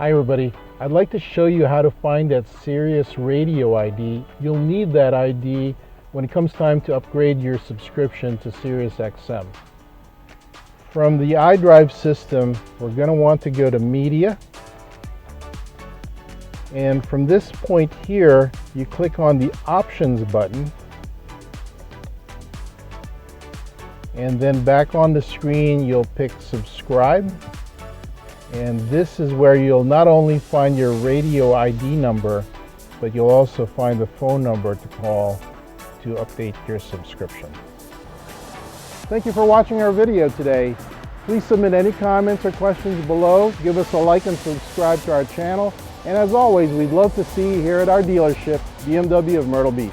Hi everybody, I'd like to show you how to find that Sirius radio ID. You'll need that ID when it comes time to upgrade your subscription to Sirius XM. From the iDrive system, we're going to want to go to Media. And from this point here, you click on the Options button. And then back on the screen, you'll pick Subscribe. And this is where you'll not only find your radio ID number, but you'll also find the phone number to call to update your subscription. Thank you for watching our video today. Please submit any comments or questions below. Give us a like and subscribe to our channel. And as always, we'd love to see you here at our dealership, BMW of Myrtle Beach.